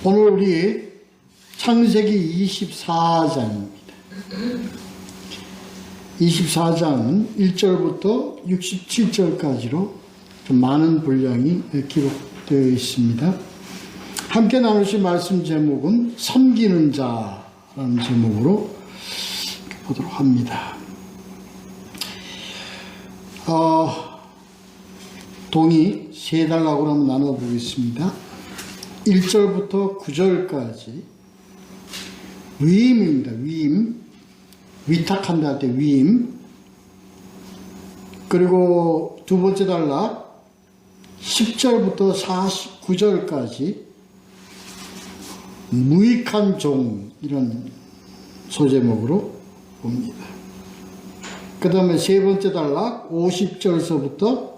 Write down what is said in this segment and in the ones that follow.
오늘 우리 창세기 24장입니다. 24장은 1절부터 67절까지로 좀 많은 분량이 기록되어 있습니다. 함께 나누실 말씀 제목은 섬기는 자라는 제목으로 보도록 합니다. 동의 세 단락으로 한번 나눠보겠습니다. 1절부터 9절까지 위임입니다. 위임, 위탁한다 할 때 위임. 그리고 두 번째 단락 10절부터 49절까지 무익한 종, 이런 소제목으로 봅니다. 그 다음에 세 번째 단락 50절서부터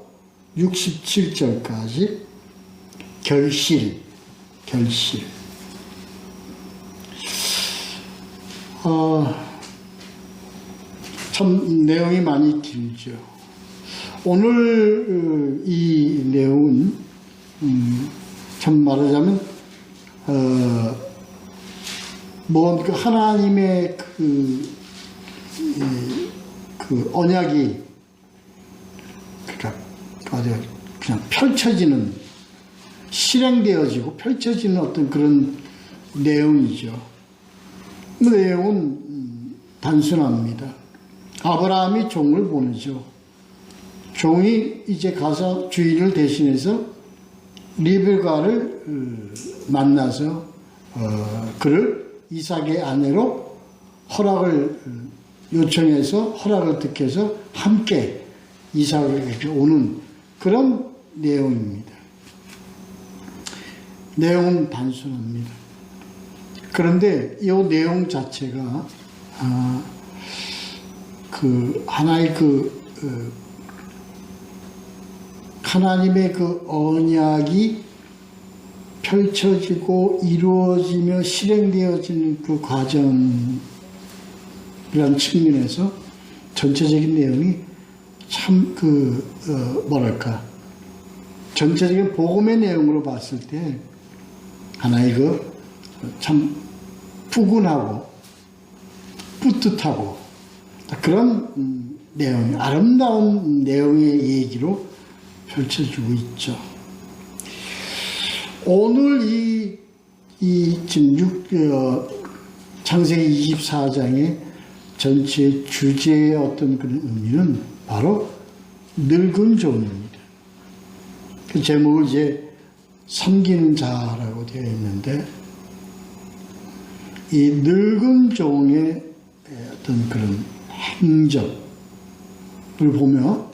67절까지 결실. 참 내용이 많이 길죠. 오늘 이 내용은 참 말하자면 그 하나님의 그 언약이 그냥 펼쳐지는, 실행되어지고 펼쳐지는 어떤 그런 내용이죠. 그 내용은 단순합니다. 아브라함이 종을 보내죠. 종이 이제 가서 주인을 대신해서 리브가를 만나서 그를 이삭의 아내로 허락을 요청해서 허락을 듣게 해서 함께 이삭에게 오는 그런 내용입니다. 내용은 단순합니다. 그런데 이 내용 자체가 하나의 하나님의 그 언약이 펼쳐지고 이루어지며 실행되어지는 그 과정이라는 측면에서 전체적인 내용이 참 전체적인 복음의 내용으로 봤을 때 하나의 참 푸근하고 뿌듯하고 그런 내용, 아름다운 내용의 얘기로 펼쳐지고 있죠. 오늘 지금 창세기 24장의 전체 주제의 어떤 그런 의미는 바로 늙은 종입니다. 그 제목을 이제 섬기는 자라고 되어 있는데, 이 늙은 종의 어떤 그런 행적을 보며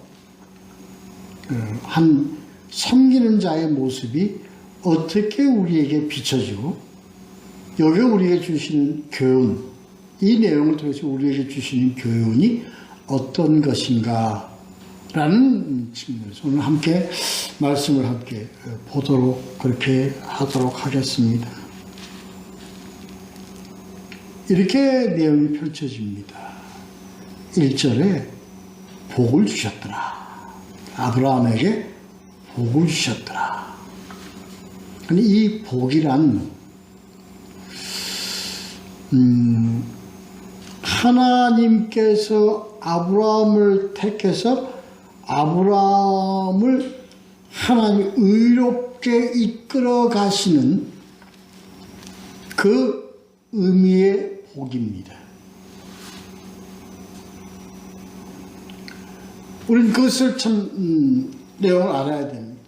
한 섬기는 자의 모습이 어떻게 우리에게 비춰지고, 여기 우리에게 주시는 교훈, 이 내용을 통해서 우리에게 주시는 교훈이 어떤 것인가 라는 측면에서 오늘 함께 말씀을 함께 보도록, 그렇게 하도록 하겠습니다. 이렇게 내용이 펼쳐집니다. 1절에 복을 주셨더라. 아브라함에게 복을 주셨더라. 이 복이란 하나님께서 아브라함을 택해서 아브라함을 하나님 의롭게 이끌어 가시는 그 의미의 복입니다. 우리는 그것을 참 내용을 알아야 됩니다.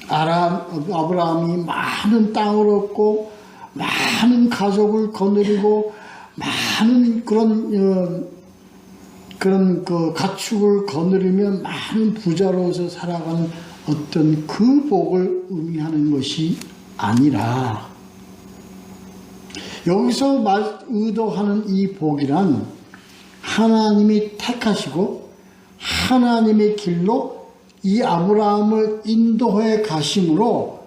아브라함이 많은 땅을 얻고 많은 가족을 거느리고 많은 그런 가축을 거느리며 많은 부자로서 살아가는 어떤 그 복을 의미하는 것이 아니라, 여기서 의도하는 이 복이란 하나님이 택하시고 하나님의 길로 이 아브라함을 인도해 가심으로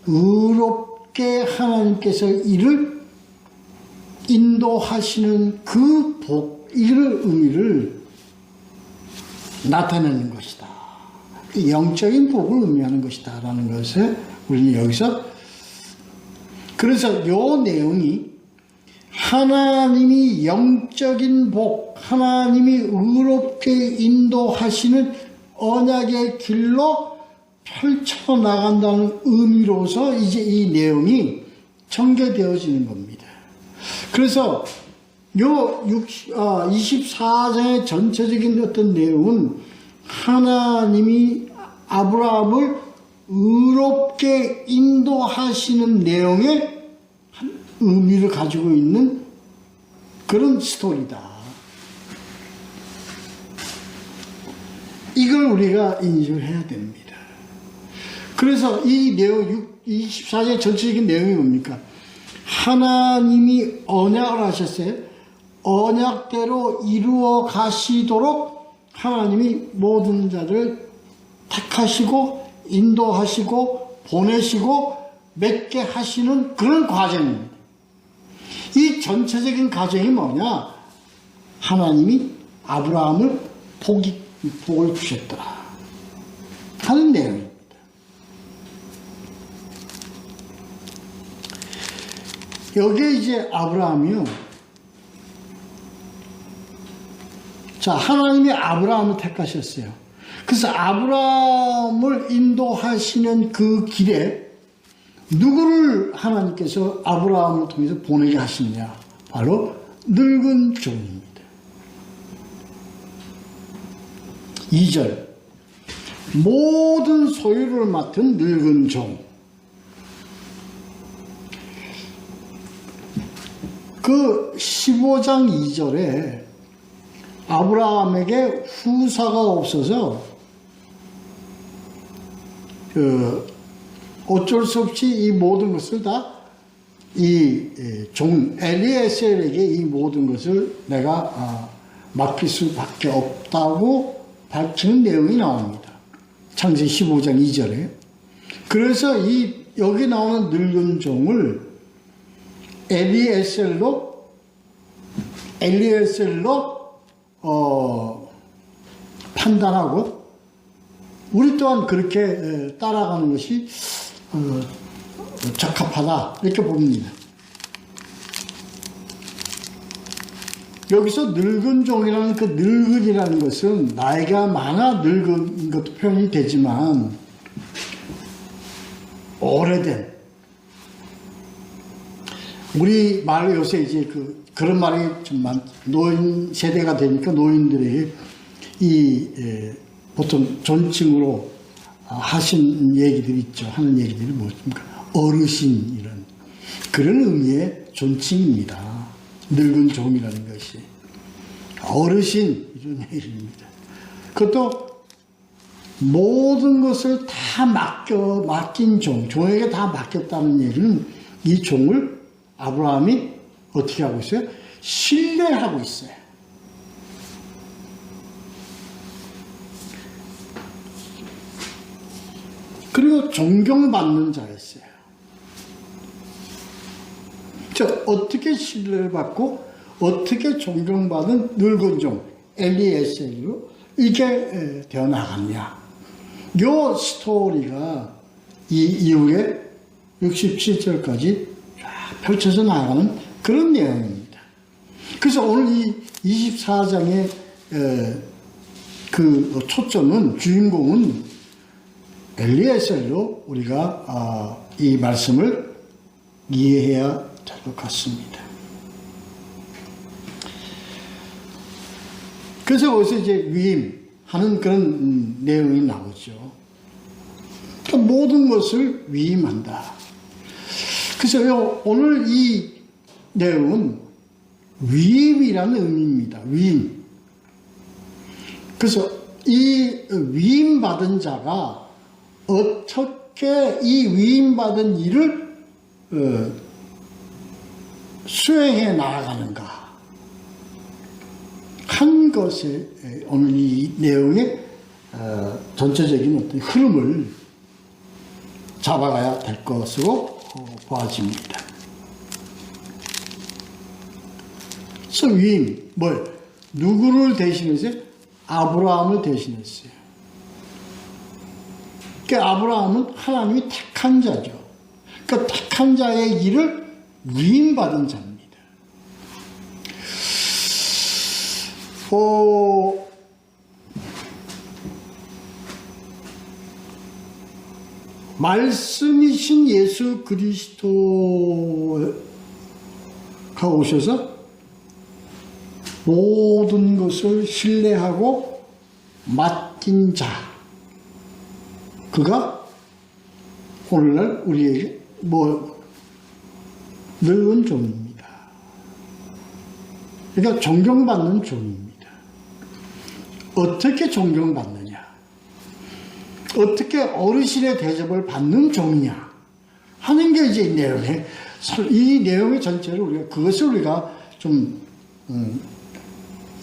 의롭게 하나님께서 이를 인도하시는 그 복, 이를 의미를 나타내는 것이다. 영적인 복을 의미하는 것이다 라는 것을 우리는 여기서 그래서 요 내용이 하나님이 영적인 복, 하나님이 의롭게 인도하시는 언약의 길로 펼쳐나간다는 의미로서 이제 이 내용이 전개되어지는 겁니다. 그래서 요 24장의 전체적인 어떤 내용은 하나님이 아브라함을 의롭게 인도하시는 내용의 의미를 가지고 있는 그런 스토리다. 이걸 우리가 인식을 해야 됩니다. 그래서 이 내용 24장 전체적인 내용이 뭡니까? 하나님이 언약을 하셨어요. 언약대로 이루어 가시도록 하나님이 모든 자를 택하시고 인도하시고 보내시고 맺게 하시는 그런 과정입니다. 이 전체적인 과정이 뭐냐? 하나님이 아브라함을 복을 주셨더라 하는 내용입니다. 여기에 이제 아브라함이요. 자, 하나님이 아브라함을 택하셨어요. 그래서 아브라함을 인도하시는 그 길에 누구를 하나님께서 아브라함을 통해서 보내게 하시느냐? 바로 늙은 종입니다. 2절 모든 소유를 맡은 늙은 종. 그 15장 2절에 아브라함에게 후사가 없어서 어쩔 수 없이 이 모든 것을 다 이 종 엘리에셀에게 이 모든 것을 내가 맡길 수밖에 없다고 밝히는 내용이 나옵니다. 창세기 15장 2절에. 그래서 여기 나오는 늙은 종을 엘리에셀로 판단하고 우리 또한 그렇게 따라가는 것이 적합하다 이렇게 봅니다. 여기서 늙은 종이라는 그 늙은이라는 것은 나이가 많아 늙은 것도 표현이 되지만 오래된 우리 말로 요새 이제 그런 말이 좀 노인 세대가 되니까 노인들에게 보통 존칭으로 하신 얘기들이 있죠. 하는 얘기들이 뭐입니까? 어르신 이런 그런 의미의 존칭입니다. 늙은 종이라는 것이 어르신 이런 얘기입니다. 그것도 모든 것을 다 맡긴 종에게 다 맡겼다는 얘기는 이 종을 아브라함이 어떻게 하고 있어요? 신뢰하고 있어요. 그리고 존경받는 자였어요. 어떻게 신뢰를 받고 어떻게 존경받은 늙은 종 엘리에셀로 이게 되어 나갔냐. 요 스토리가 이 이후에 67절까지 펼쳐져 나가는 그런 내용입니다. 그래서 오늘 이 24장의 그 초점은 주인공은 엘리에셀로 우리가 이 말씀을 이해해야 될 것 같습니다. 그래서 거기서 이제 위임하는 그런 내용이 나오죠. 그러니까 모든 것을 위임한다. 그래서 오늘 이 내용은 위임이라는 의미입니다. 위임. 그래서 이 위임받은 자가 어떻게 이 위임받은 일을 수행해 나아가는가 한 것에 오늘 이 내용의 전체적인 어떤 흐름을 잡아가야 될 것으로 보아집니다. 그래서 위임, 누구를 대신해서 아브라함을 대신했어요. 그러니까 아브라함은 하나님이 택한 자죠. 그 택한 자의 일을 위임받은 자입니다. 말씀이신 예수 그리스도가 오셔서 모든 것을 신뢰하고 맡긴 자, 그가 오늘날 우리에게 늙은 종입니다. 그러니까 존경받는 종입니다. 어떻게 존경받느냐? 어떻게 어르신의 대접을 받는 종이냐 하는 게 이제 이 내용의 전체를 그것을 우리가 좀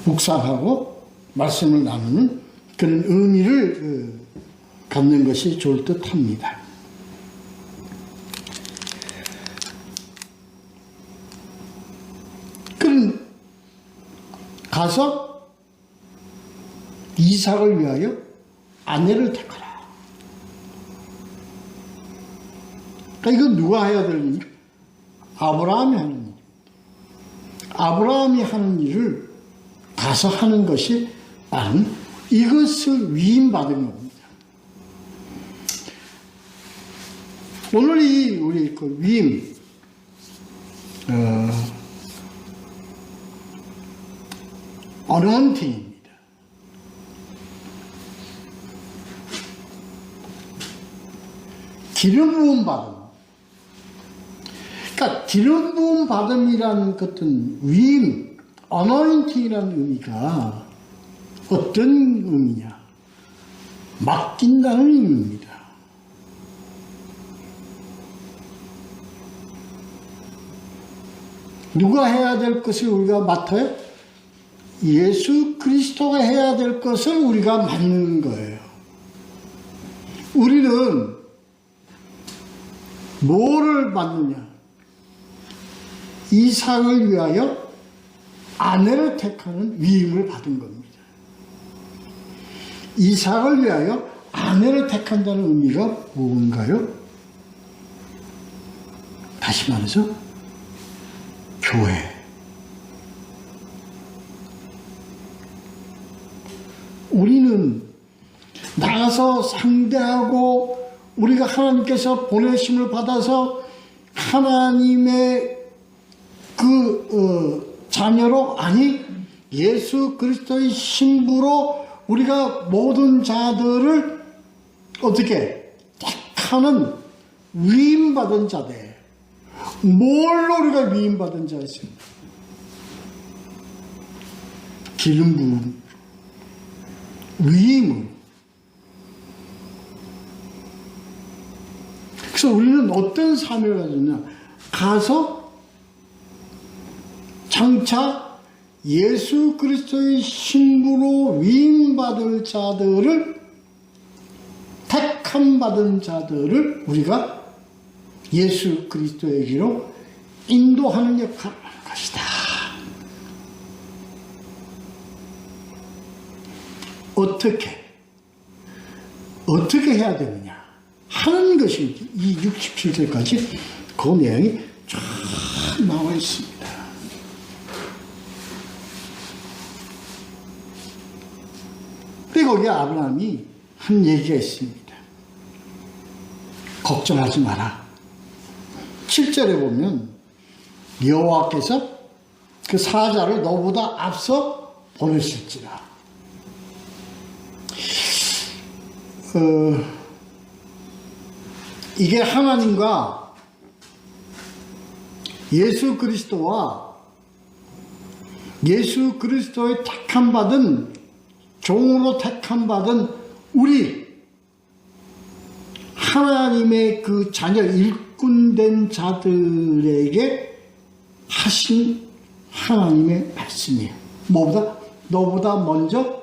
묵상하고 말씀을 나누는 그런 의미를 갖는 것이 좋을 듯합니다. 그럼 가서 이삭을 위하여 아내를 택하라. 이거 누가 해야 되는 일? 아브라함이 하는 일. 아브라함이 하는 일을 가서 하는 것이 나는 이것을 위임받은 겁니다. 오늘 우리 그 위임, 어너인팅입니다. 기름 부음 받음. 그러니까 기름 부음 받음이라는 것은 위임, 어너인팅이라는 의미가 어떤 의미냐? 맡긴다는 의미입니다. 누가 해야 될 것을 우리가 맡아요? 예수 그리스도가 해야 될 것을 우리가 맡는 거예요. 우리는 뭐를 맡느냐? 이삭을 위하여 아내를 택하는 위임을 받은 겁니다. 이삭을 위하여 아내를 택한다는 의미가 뭔가요? 다시 말해서 교회. 우리는 나가서 상대하고 우리가 하나님께서 보내심을 받아서 하나님의 자녀로, 아니 예수 그리스도의 신부로 우리가 모든 자들을 어떻게 택하는 위임받은 자들. 뭘로 우리가 위임받은 자였어요? 기름 부음, 위임을. 그래서 우리는 어떤 삶을 가졌냐? 가서 장차 예수 그리스도의 신부로 위임받을 자들을, 택함 받은 자들을 우리가 예수 그리스도에게로 인도하는 역할을 하는 것이다. 어떻게 해야 되느냐 하는 것이 이 67절까지 그 내용이 쫙 나와 있습니다. 근데 거기에 아브라함이 한 얘기가 있습니다. 걱정하지 마라. 7절에 보면 여호와께서 그 사자를 너보다 앞서 보내실지라. 이게 하나님과 예수 그리스도와 예수 그리스도의 택함받은, 종으로 택함받은 우리 하나님의 그 자녀, 일꾼된 자들에게 하신 하나님의 말씀이에요. 너보다 먼저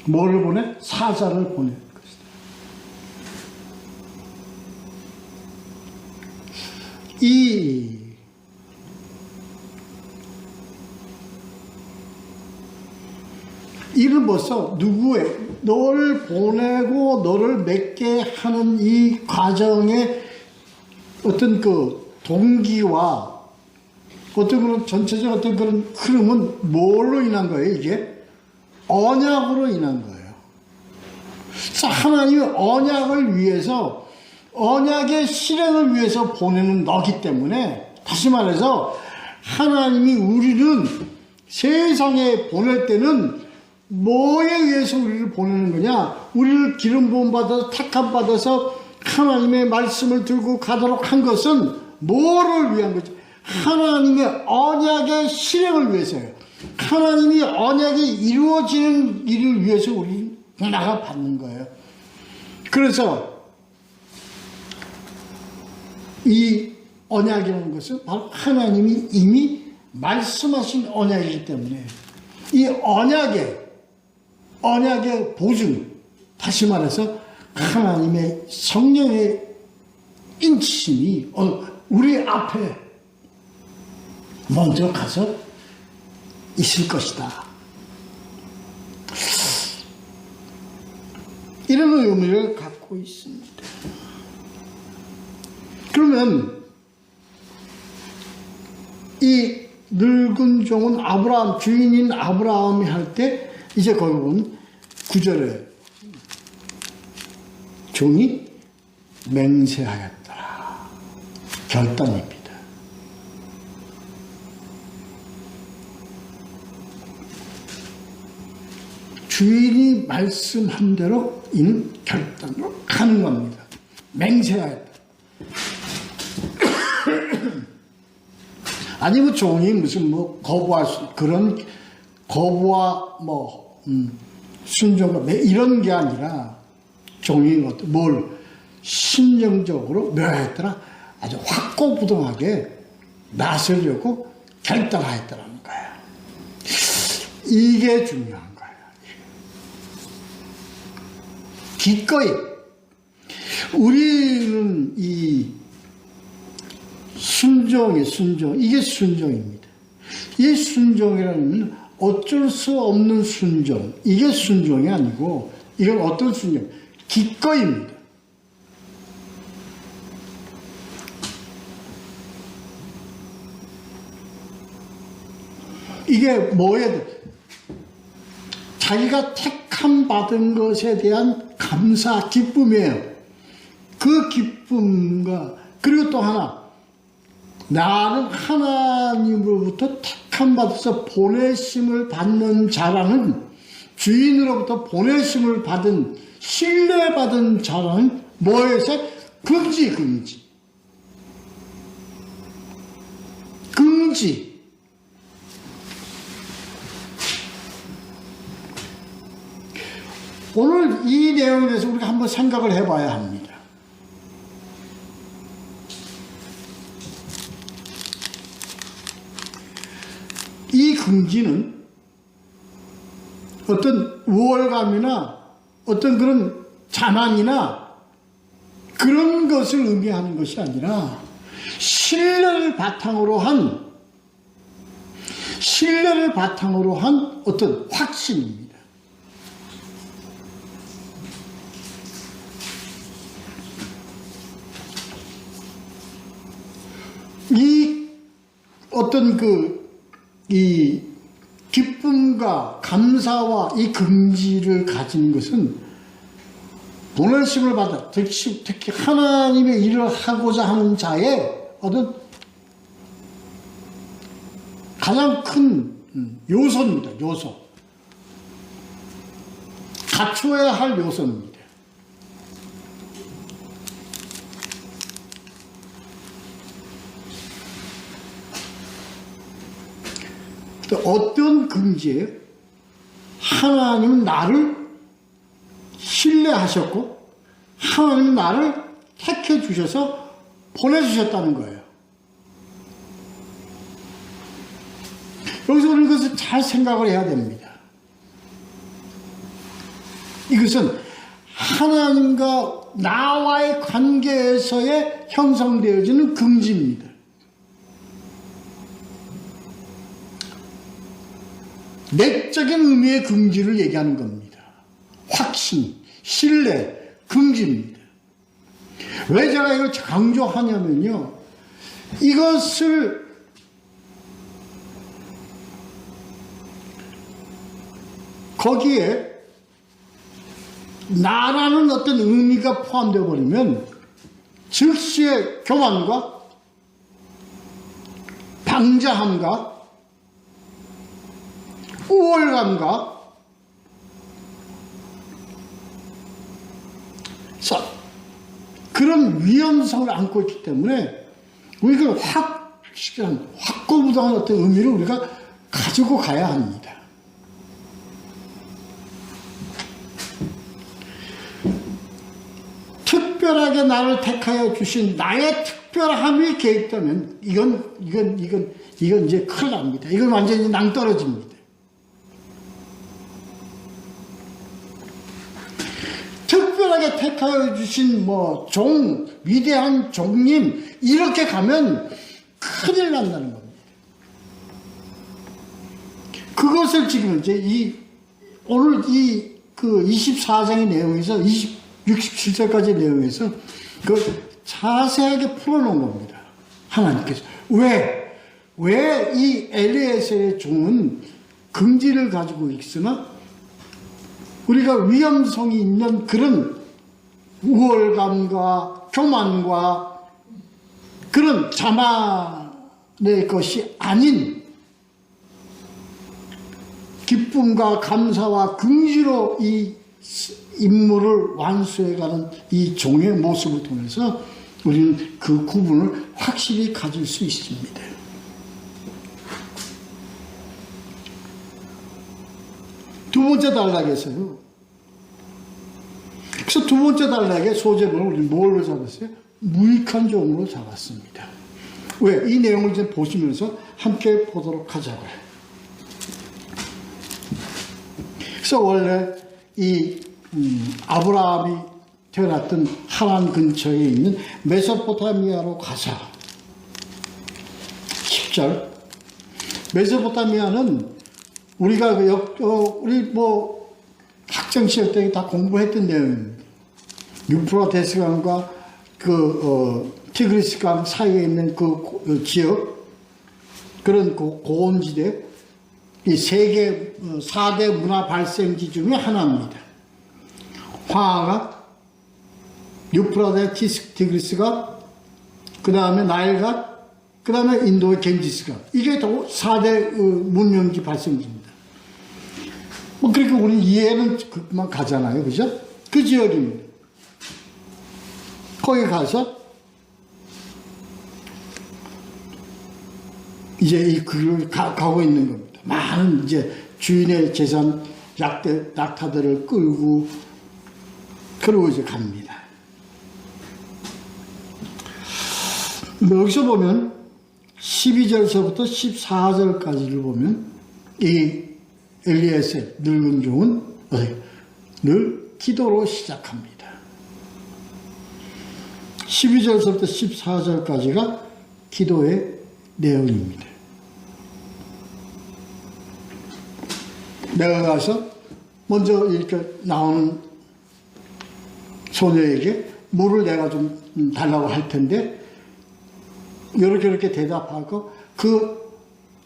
뭐를 보내? 사자를 보낼 것이다. 이를 벌써 너를 보내고 너를 맺게 하는 이 과정의 어떤 그 동기와 어떤 그런 전체적 어떤 그런 흐름은 뭘로 인한 거예요, 이게? 언약으로 인한 거예요. 자, 하나님이 언약을 위해서, 언약의 실행을 위해서 보내는 너기 때문에, 다시 말해서, 하나님이 우리는 세상에 보낼 때는 뭐에 의해서 우리를 보내는 거냐? 우리를 기름 부음 받아서, 택함 받아서 하나님의 말씀을 들고 가도록 한 것은 뭐를 위한 거죠? 하나님의 언약의 실행을 위해서요. 하나님이 언약이 이루어지는 일을 위해서 우리는 나가 받는 거예요. 그래서 이 언약이라는 것은 바로 하나님이 이미 말씀하신 언약이기 때문에 이 언약의 보증, 다시 말해서 하나님의 성령의 인치심이 우리 앞에 먼저 가서 있을 것이다. 이런 의미를 갖고 있습니다. 그러면 이 늙은 종은 아브라함, 주인인 아브라함이 할 때 이제 거기 보면 9절에 종이 맹세하였더라. 결단입니다. 주인이 말씀한 대로 이는 결단으로 가는 겁니다. 맹세하였다. 아니면 종이 무슨 뭐 거부할 수, 그런 거부와 뭐 순종과 이런 게 아니라 종이 뭘 심령적으로 묘했더라. 아주 확고부동하게 나서려고 결단하였더라는 거예요. 이게 중요한 거예요. 기꺼이 우리는 이 순종, 이게 순종입니다. 이 순종이라는 어쩔 수 없는 순종, 이게 순종이 아니고 이건 어떤 순종? 기꺼이입니다. 이게 뭐예요? 자기가 택함 받은 것에 대한 감사, 기쁨이에요. 그 기쁨과 그리고 또 하나, 나는 하나님으로부터 택함 받아서 보내심을 받는 자라는, 주인으로부터 보내심을 받은, 신뢰받은 자라는 뭐에서? 긍지. 오늘 이 내용에 대해서 우리가 한번 생각을 해봐야 합니다. 이 긍지는 어떤 우월감이나 어떤 그런 자만이나 그런 것을 의미하는 것이 아니라 신뢰를 바탕으로 한 어떤 확신입니다. 이 어떤 이 기쁨과 감사와 이 긍지를 가지는 것은 보내심을 받아, 특히 하나님의 일을 하고자 하는 자의 어떤 가장 큰 요소입니다. 요소. 갖춰야 할 요소입니다. 어떤 긍지예요? 하나님은 나를 신뢰하셨고 하나님은 나를 택해 주셔서 보내주셨다는 거예요. 여기서 우리는 그것을 잘 생각을 해야 됩니다. 이것은 하나님과 나와의 관계에서의 형성되어지는 긍지입니다. 내적인 의미의 긍지를 얘기하는 겁니다. 확신, 신뢰, 긍지입니다. 왜 제가 이걸 강조하냐면요. 이것을 거기에 나라는 어떤 의미가 포함되어 버리면 즉시의 교만과 방자함과 우월감과 그런 위험성을 안고 있기 때문에 우리가 확고부동한 어떤 의미를 우리가 가지고 가야 합니다. 특별하게 나를 택하여 주신 나의 특별함이 개입되면 이건 이제 큰일 납니다. 이건 완전히 낭떨어집니다. 특별하게 택하여 주신 위대한 종님 이렇게 가면 큰일 난다는 겁니다. 그것을 지금 이제 오늘 그 24장의 내용에서 67절까지 내용에서 그 자세하게 풀어놓은 겁니다. 하나님께서 왜 이 엘리에셀의 종은 긍지를 가지고 있으나 우리가 위험성이 있는 그런 우월감과 교만과 그런 자만의 것이 아닌 기쁨과 감사와 긍지로 이 임무를 완수해가는 이 종의 모습을 통해서 우리는 그 구분을 확실히 가질 수 있습니다. 두 번째 단락에서요. 그래서 두 번째 단락의 소재를 우리 뭘로 잡았어요? 무익한 종으로 잡았습니다. 왜? 이 내용을 이제 보시면서 함께 보도록 하자고요. 그래서 원래 이 아브라함이 태어났던 하란 근처에 있는 메소포타미아로 가서 10절 메소포타미아는 우리가 우리 학창시절 때 다 공부했던 내용입니다. 유프라테스강과 티그리스강 사이에 있는 그 지역, 그런 고원지대, 이 세계 4대 문화 발생지 중에 하나입니다. 황하가, 유프라테 티그리스가, 그 다음에 나일강, 그 다음에 인도의 겐지스강. 이게 또 4대 문명지 발생지입니다. 그러니까 우리 이해는 그만 가잖아요. 그죠? 그 지역입니다. 거기 가서 이제 이 길을 가고 있는 겁니다. 많은 이제 주인의 재산, 낙타들을 끌고, 그러고 이제 갑니다. 여기서 보면 12절서부터 14절까지를 보면 이 엘리에셀 늙은 종은 늘 기도로 시작합니다. 12절서부터 14절까지가 기도의 내용입니다. 내가 가서 먼저 이렇게 나오는 소녀에게 물을 내가 좀 달라고 할 텐데 이렇게 대답하고 그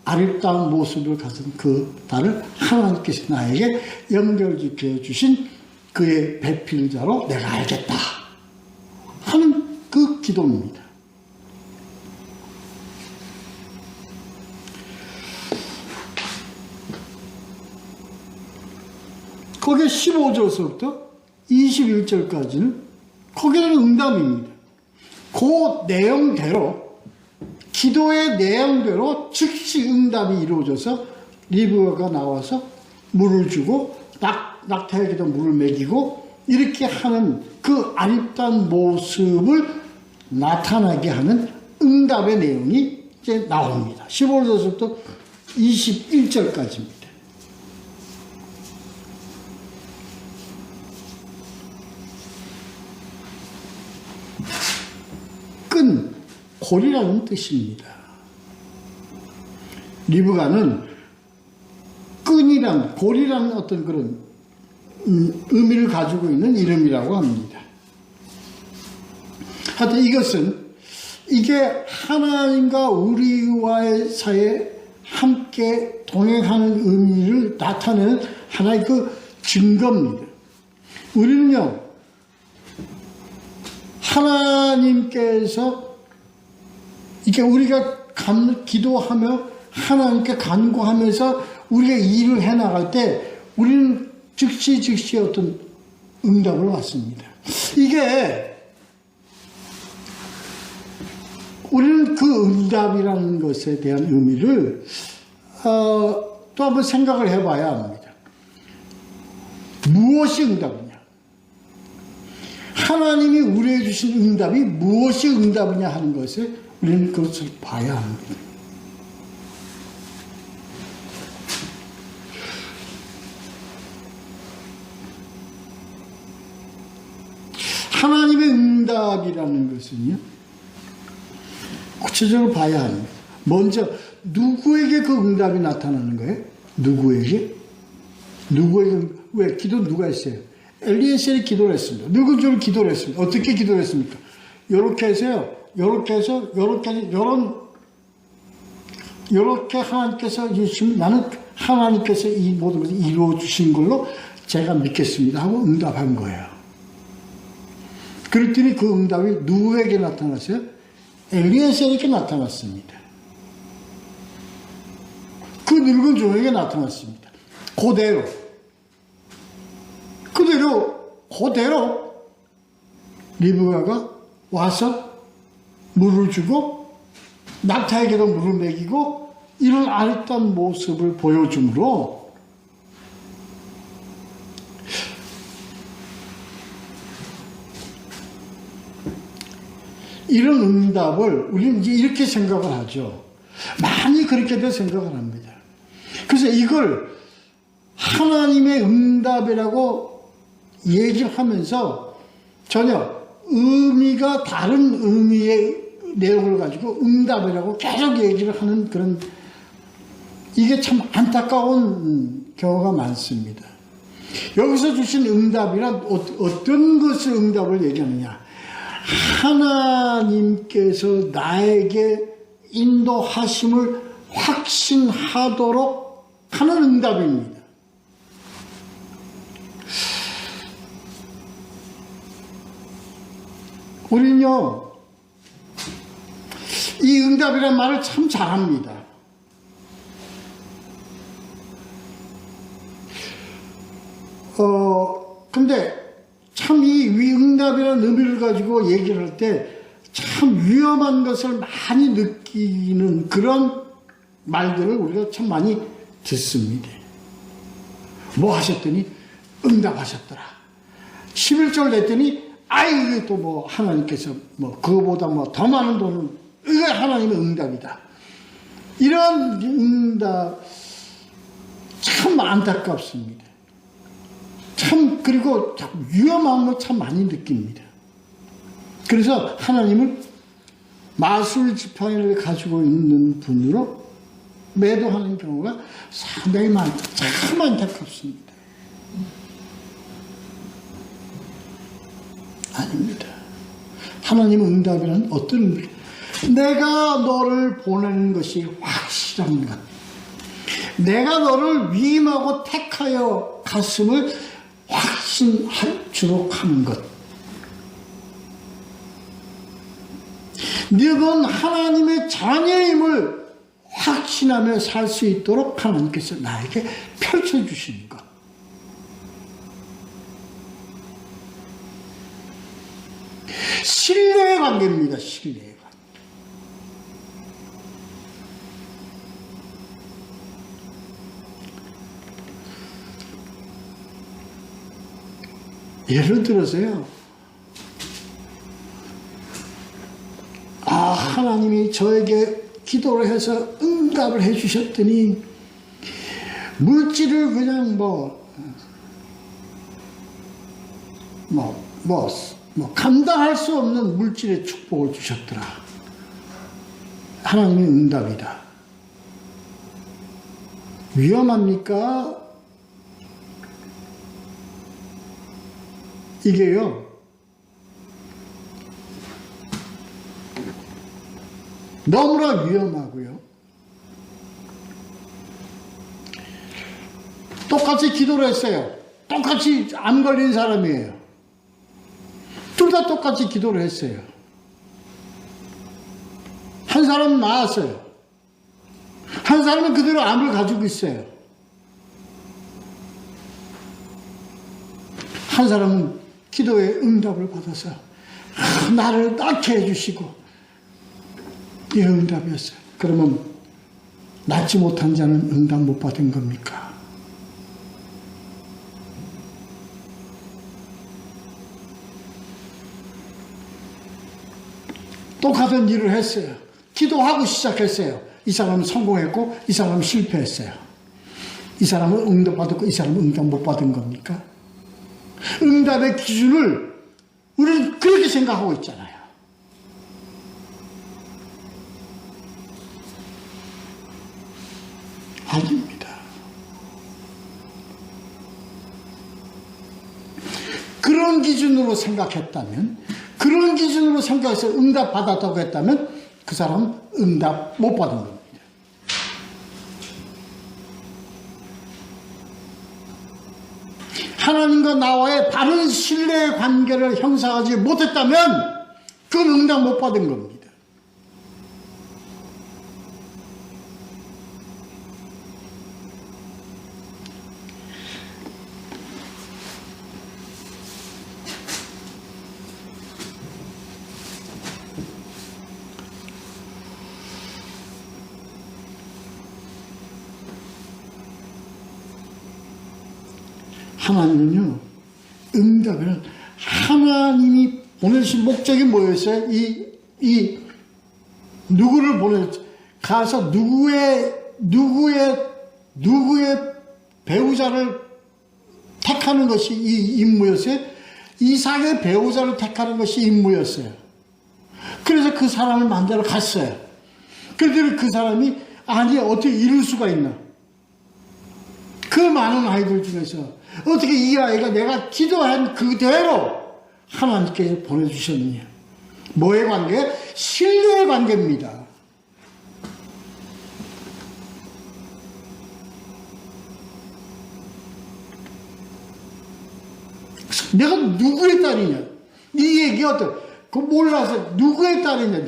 아름다운 모습을 가진 그 딸을 하나님께서 나에게 연결시켜 주신 그의 배필자로 내가 알겠다 하는 그 기도입니다. 거기에 15절서부터 21절까지는 거기는 응답입니다. 그 내용대로 기도의 내용대로 즉시 응답이 이루어져서 리브가가 나와서 물을 주고 낙타에게도 물을 먹이고 이렇게 하는 그 아름다운 모습을 나타나게 하는 응답의 내용이 이제 나옵니다. 15절부터 21절까지입니다. 끈, 골이라는 뜻입니다. 리브가는 끈이란, 골이라는 어떤 그런 의미를 가지고 있는 이름이라고 합니다. 하여튼 이게 하나님과 우리와의 사이에 함께 동행하는 의미를 나타내는 하나의 그 증거입니다. 우리는요, 하나님께서 이게 우리가 기도하며 하나님께 간구하면서 우리가 일을 해나갈 때 우리는 즉시 어떤 응답을 받습니다. 이게 우리는 그 응답이라는 것에 대한 의미를 또 한번 생각을 해봐야 합니다. 무엇이 응답이냐? 하나님이 우리에게 주신 응답이 무엇이 응답이냐 하는 것을 우리는 그것을 봐야 합니다. 하나님의 응답이라는 것은요, 구체적으로 봐야 합니다. 먼저 누구에게 그 응답이 나타나는 거예요? 누구에게? 왜? 기도 누가 했어요? 엘리에셀이 기도를 했습니다. 누군 줄 기도를 했습니다. 어떻게 기도를 했습니까? 요렇게 해서요. 요렇게 하나님께서 주시면 나는 하나님께서 이 모든 것을 이루어 주신 걸로 제가 믿겠습니다 하고 응답한 거예요. 그랬더니 그 응답이 누구에게 나타났어요? 엘리에셀에게 나타났습니다. 그 늙은 종에게 나타났습니다. 그대로 리브가가 와서 물을 주고 낙타에게도 물을 먹이고 이런 아름다운 모습을 보여주므로 이런 응답을 우리는 이제 이렇게 생각을 하죠. 많이 그렇게도 생각을 합니다. 그래서 이걸 하나님의 응답이라고 얘기하면서 전혀 의미가 다른 의미의 내용을 가지고 응답이라고 계속 얘기를 하는 그런, 이게 참 안타까운 경우가 많습니다. 여기서 주신 응답이란 어떤 것을 응답을 얘기하느냐? 하나님께서 나에게 인도하심을 확신하도록 하는 응답입니다. 우리는요, 이 응답이라는 말을 참 잘합니다. 근데 참 이 응답이라는 의미를 가지고 얘기를 할 때 참 위험한 것을 많이 느끼는 그런 말들을 우리가 참 많이 듣습니다. 뭐 하셨더니 응답하셨더라. 11절 냈더니 이게 또 뭐 하나님께서 뭐 그거보다 뭐 더 많은 돈을, 이게 하나님의 응답이다. 이런 응답 참 안타깝습니다. 참, 그리고 위험한 거 참 많이 느낍니다. 그래서 하나님을 마술 지팡이를 가지고 있는 분으로 매도하는 경우가 상당히 많다. 참 안타깝습니다. 아닙니다. 하나님의 응답이란 어떤 의미입니까? 내가 너를 보내는 것이 확실한 것, 내가 너를 위임하고 택하여 갔음을 확신할수록 하는 것. 너는 하나님의 자녀임을 확신하며 살 수 있도록 하나님께서 나에게 펼쳐주시는 것. 신뢰의 관계입니다. 신뢰의 관계. 예를 들어서요, 하나님이 저에게 기도를 해서 응답을 해주셨더니 물질을 그냥 감당할 수 없는 물질의 축복을 주셨더라. 하나님의 응답이다. 위험합니까? 이게요, 너무나 위험하고요. 똑같이 기도를 했어요. 똑같이 암 걸린 사람이에요. 둘 다 똑같이 기도를 했어요. 한 사람은 나았어요. 한 사람은 그대로 암을 가지고 있어요. 한 사람은 기도의 응답을 받아서 나를 낫게 해주시고, 이 응답이었어요. 그러면 낫지 못한 자는 응답 못 받은 겁니까? 똑같은 일을 했어요. 기도하고 시작했어요. 이 사람은 성공했고 이 사람은 실패했어요. 이 사람은 응답 받았고 이 사람은 응답 못 받은 겁니까? 응답의 기준을 우리는 그렇게 생각하고 있잖아요. 아닙니다. 그런 기준으로 생각했다면, 그런 기준으로 생각해서 응답 받았다고 했다면 그 사람은 응답 못 받은 겁니다. 하나님과 나와의 바른 신뢰의 관계를 형성하지 못했다면 그건 응답 못 받은 겁니다. 하나님은요, 응답을, 하나님이 보내신 목적이 뭐였어요? 누구를 가서 누구의 배우자를 택하는 것이 이 임무였어요? 이삭의 배우자를 택하는 것이 임무였어요. 그래서 그 사람을 만나러 갔어요. 그런데 그 사람이, 아니, 어떻게 이룰 수가 있나? 그 많은 아이들 중에서 어떻게 이 아이가 내가 기도한 그대로 하나님께 보내주셨느냐? 뭐의 관계? 신뢰의 관계입니다. 내가 누구의 딸이냐? 이 얘기 어때? 그거 몰라서 누구의 딸이냐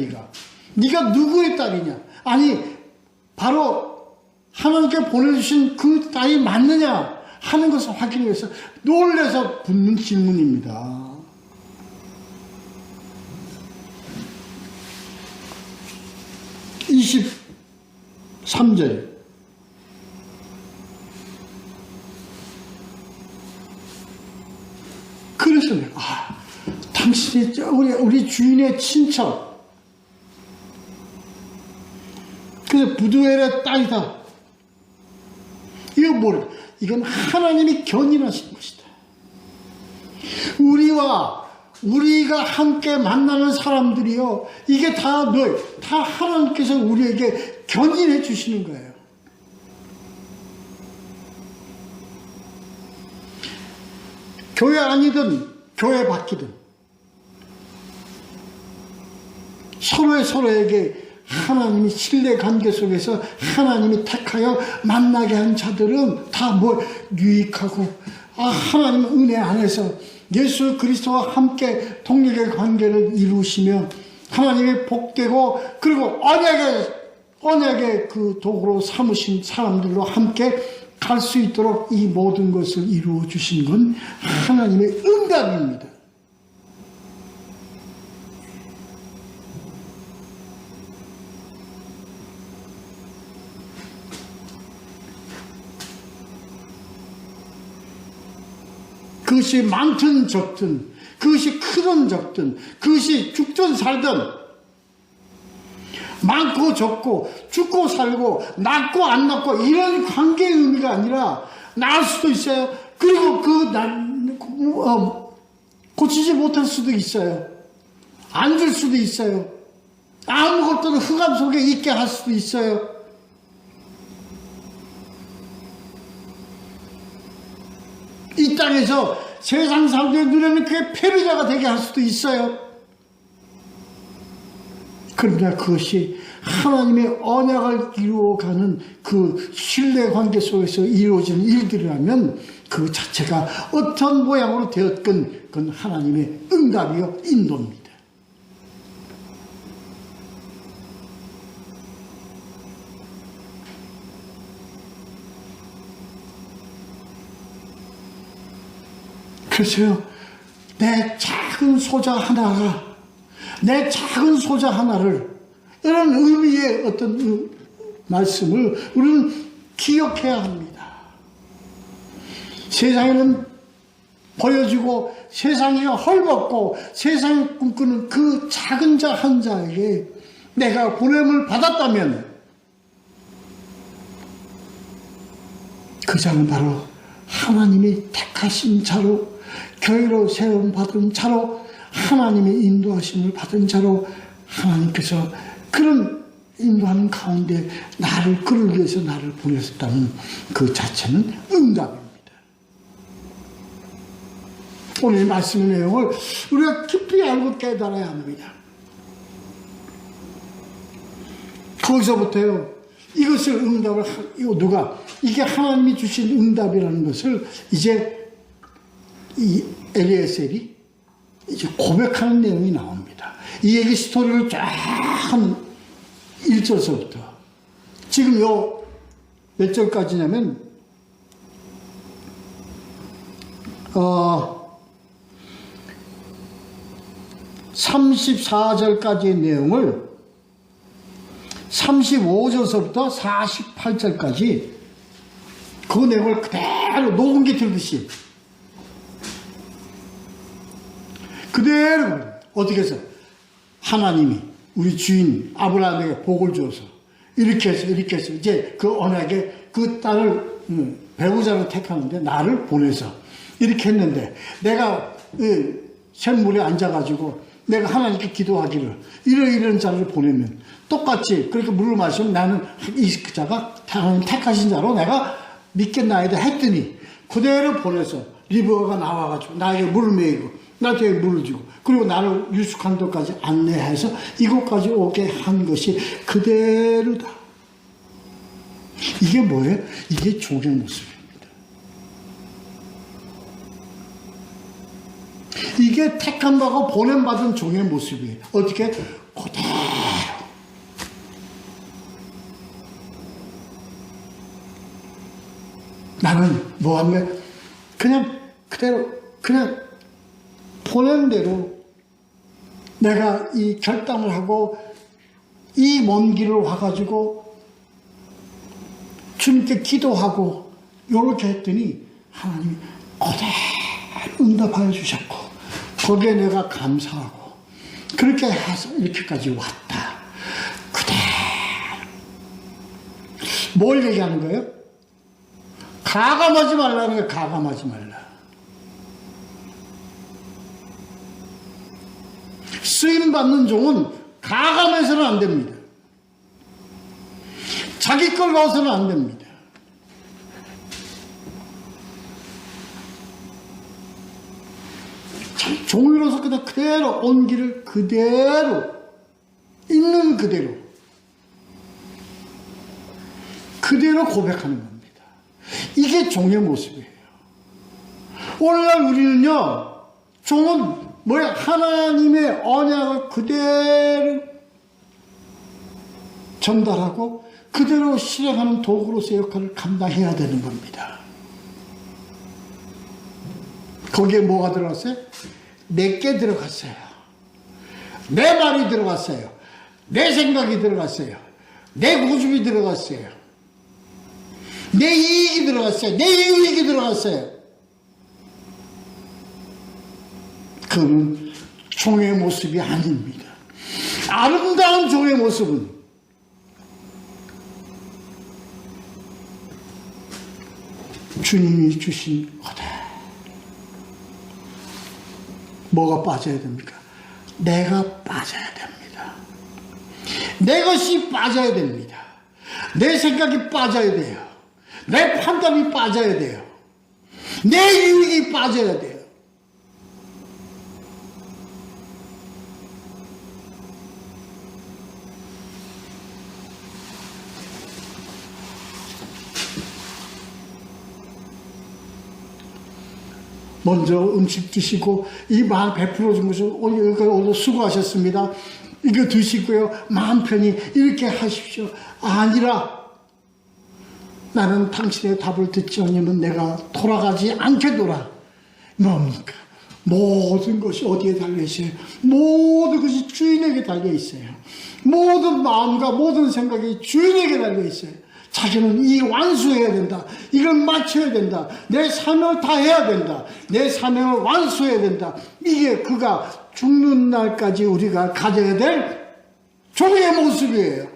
네가 누구의 딸이냐? 아니, 바로 하나님께 보내주신 그 딸이 맞느냐 하는 것을 확인하기 위해서 놀라서 붙는 질문입니다. (23절) 그래서 당신이 우리 주인의 친척, 그래서 부두엘의 딸이다. 이거 뭐래? 이건 하나님이 견인하신 것이다. 우리가 함께 만나는 사람들이요, 이게 다 하나님께서 우리에게 견인해 주시는 거예요. 교회 아니든 교회 밖이든 서로에게 하나님이 신뢰관계 속에서 하나님이 택하여 만나게 한 자들은 다 유익하고, 하나님 은혜 안에서 예수 그리스도와 함께 동력의 관계를 이루시며 하나님의 복되고, 그리고 언약의 그 도구로 삼으신 사람들로 함께 갈 수 있도록 이 모든 것을 이루어 주신 건 하나님의 응답입니다. 그것이 많든 적든, 그것이 크든 적든, 그것이 죽든 살든, 많고 적고, 죽고 살고, 낫고 안 낫고, 이런 관계의 의미가 아니라, 나을 수도 있어요. 그리고 고치지 못할 수도 있어요. 안 줄 수도 있어요. 아무것도 흑암 속에 있게 할 수도 있어요. 이 땅에서 세상 사람들의 눈에는 그게 패배자가 되게 할 수도 있어요. 그러나 그것이 하나님의 언약을 이루어가는 그 신뢰관계 속에서 이루어지는 일들이라면 그 자체가 어떤 모양으로 되었건 그건 하나님의 응답이요 인도입니다. 그래서요, 내 작은 소자 하나를 이런 의미의 어떤 말씀을 우리는 기억해야 합니다. 세상에는 보여지고 세상이 헐벗고 세상이 꿈꾸는 그 작은 자 한 자에게 내가 보냄을 받았다면 그 자는 바로 하나님이 택하신 자로 교회로 세움받은 자로 하나님의 인도하심을 받은 자로 하나님께서 그런 인도하는 가운데 그를 위해서 나를 보내셨다는 그 자체는 응답입니다. 오늘 말씀의 내용을 우리가 깊이 알고 깨달아야 합니다. 거기서부터요, 이것을 응답을, 이게 하나님이 주신 응답이라는 것을 이제 이 엘리에셀이 이제 고백하는 내용이 나옵니다. 이 얘기 스토리를 쫙 한 1절서부터 지금 몇 절까지냐면 34절까지의 내용을 35절서부터 48절까지 그 내용을 그대로 녹음기 들듯이 그대로 어떻게 해서 하나님이 우리 주인 아브라함에게 복을 주어서 이렇게 해서 이제 그 언약에 그 딸을 배우자로 택하는데 나를 보내서 이렇게 했는데 내가 샘물에 앉아가지고 내가 하나님께 기도하기를 이런 자를 보내면 똑같이 그렇게 물을 마시면 나는 이 자가 하나님 택하신 자로 내가 믿겠나이다 했더니 그대로 보내서 리버가 나와가지고 나에게 물을 먹이고 나한테 물을 주고 그리고 나를 유숙한 데까지 안내해서 이곳까지 오게 한 것이 그대로다. 이게 뭐예요? 이게 종의 모습입니다. 이게 택한 바고 보냄받은 종의 모습이에요. 어떻게? 그대로. 나는 뭐하면 그냥 그대로 그냥 보낸 대로 내가 이 결단을 하고 이 먼 길을 와가지고 주님께 기도하고 이렇게 했더니 하나님이 그대로 응답하여 주셨고 거기에 내가 감사하고 그렇게 해서 이렇게까지 왔다. 그대로 뭘 얘기하는 거예요? 가감하지 말라는 거예요. 가감하지 말라. 쓰임받는 종은 가감해서는 안 됩니다. 자기 걸 봐서는 안 됩니다. 종이로서 그냥 그대로 온 길을 그대로 있는 그대로 고백하는 겁니다. 이게 종의 모습이에요. 오늘날 우리는요, 종은 뭐야? 하나님의 언약을 그대로 전달하고 그대로 실행하는 도구로서의 역할을 감당해야 되는 겁니다. 거기에 뭐가 들어갔어요? 내게 들어갔어요. 내 말이 들어갔어요. 내 생각이 들어갔어요. 내 고집이 들어갔어요. 내 이익이 들어갔어요. 내 이익이 들어갔어요. 그는 종의 모습이 아닙니다. 아름다운 종의 모습은 주님이 주신 거다. 뭐가 빠져야 됩니까? 내가 빠져야 됩니다. 내 것이 빠져야 됩니다. 내 생각이 빠져야 돼요. 내 판단이 빠져야 돼요. 내 유익이 빠져야 돼요. 먼저 음식 드시고 이 말 베풀어 준 것을 오늘 수고하셨습니다. 이거 드시고요. 마음 편히 이렇게 하십시오. 아니라 나는 당신의 답을 듣지 않으면 내가 돌아가지 않겠노라. 뭡니까? 모든 것이 어디에 달려있어요? 모든 것이 주인에게 달려있어요. 모든 마음과 모든 생각이 주인에게 달려있어요. 자기는 이 완수해야 된다. 이걸 마쳐야 된다. 내 사명을 다 해야 된다. 내 사명을 완수해야 된다. 이게 그가 죽는 날까지 우리가 가져야 될 종의 모습이에요.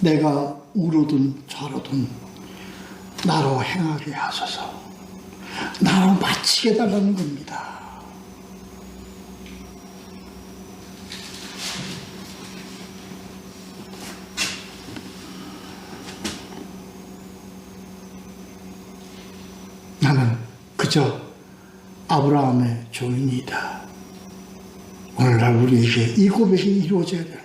내가 우로든 좌로든 나로 행하게 하소서. 나로 마치게 달라는 겁니다. 나는 그저 아브라함의 종이다. 오늘날 우리에게 이 고백이 이루어져야 됩니다.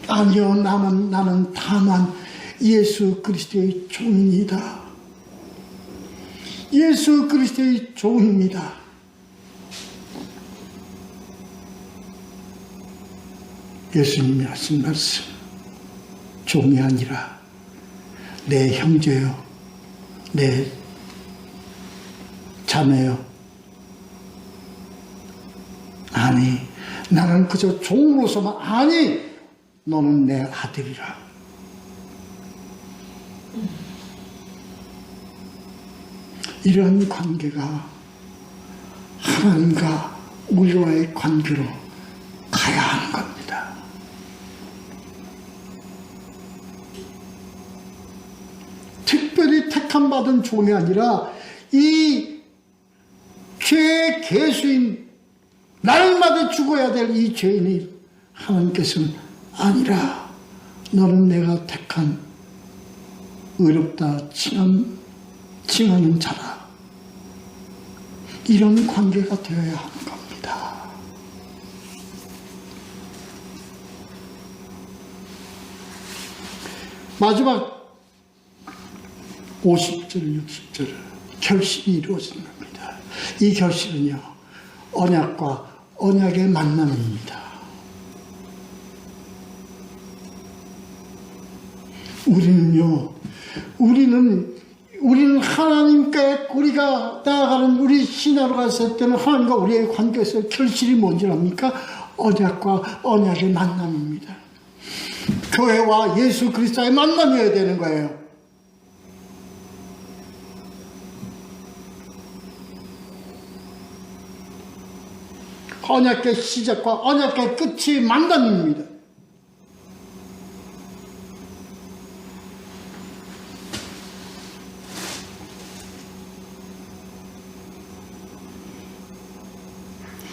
아니요, 나는 다만 예수 그리스도의 종입니다. 예수 그리스도의 종입니다. 예수님이 하신 말씀, 종이 아니라 내 형제요, 내 자매요. 아니, 나는 그저 종으로서만, 아니, 너는 내 아들이라. 이런 관계가 하나님과 우리와의 관계로 가야 하는 겁니다. 특별히 택함 받은 종이 아니라 이 죄의 계수인, 날마다 죽어야 될 이 죄인이 하나님께서는 아니라 너는 내가 택한 의롭다 칭하는 자라. 이런 관계가 되어야 하는 겁니다. 마지막 50절, 60절 결실이 이루어지는 겁니다. 이 결실은요, 언약과 언약의 만남입니다. 우리는 하나님께 우리가 나아가는 우리 신화로 갔을 때는 하나님과 우리의 관계에서 결실이 뭔지 압니까? 언약과 언약의 만남입니다. 교회와 예수 그리스도의 만남이어야 되는 거예요. 언약의 시작과 언약의 끝이 만남입니다.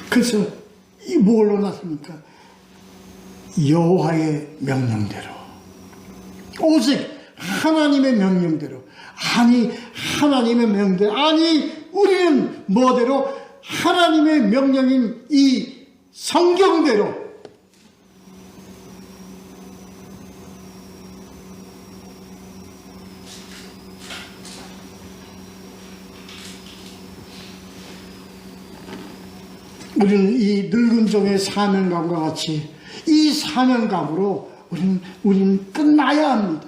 그래서 이 뭘로 났습니까? 여호와의 명령대로, 오직 하나님의 명령대로. 아니, 하나님의 명령대로. 아니, 우리는 뭐대로? 하나님의 명령인 이 성경대로. 우리는 이 늙은 종의 사명감과 같이 이 사명감으로 우리는 끝나야 합니다.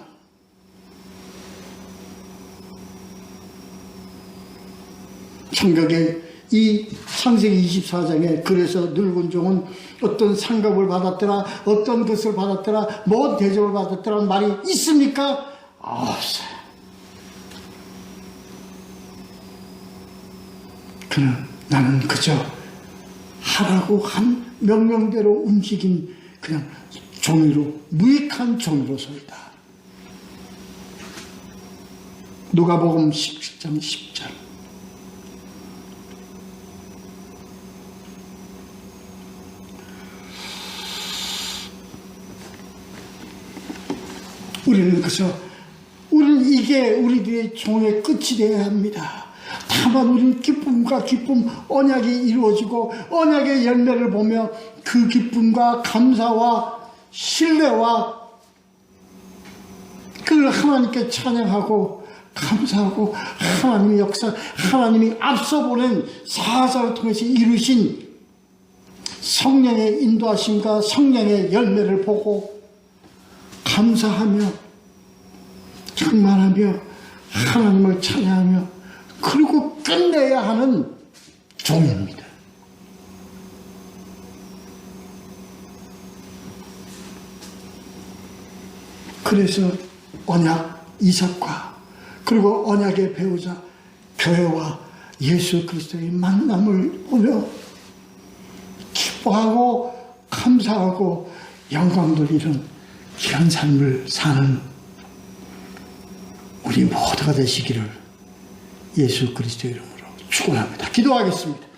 성경에 이 창세기 24장에 그래서 늙은 종은 어떤 상급을 받았더라, 어떤 것을 받았더라, 뭔 대접을 받았더라는 말이 있습니까? 없어요. 나는 그저 하라고 한 명령대로 움직인 그냥 종이로, 무익한 종이로서이다. 누가복음 17장 10절. 우리는 이게 우리들의 종의 끝이 되어야 합니다. 다만 우리는 기쁨과 기쁨, 언약이 이루어지고 언약의 열매를 보며 그 기쁨과 감사와 신뢰와 그걸 하나님께 찬양하고 감사하고 하나님의 역사, 하나님이 앞서 보낸 사사를 통해서 이루신 성령의 인도하심과 성령의 열매를 보고 감사하며 충만하며 하나님을 찬양하며 그리고 끝내야 하는 종입니다. 그래서 언약 이삭과 그리고 언약의 배우자 교회와 예수 그리스도의 만남을 보며 기뻐하고 감사하고 영광 돌리는 귀한 삶을 사는 우리 모두가 되시기를 예수 그리스도의 이름으로 축원합니다. 기도하겠습니다.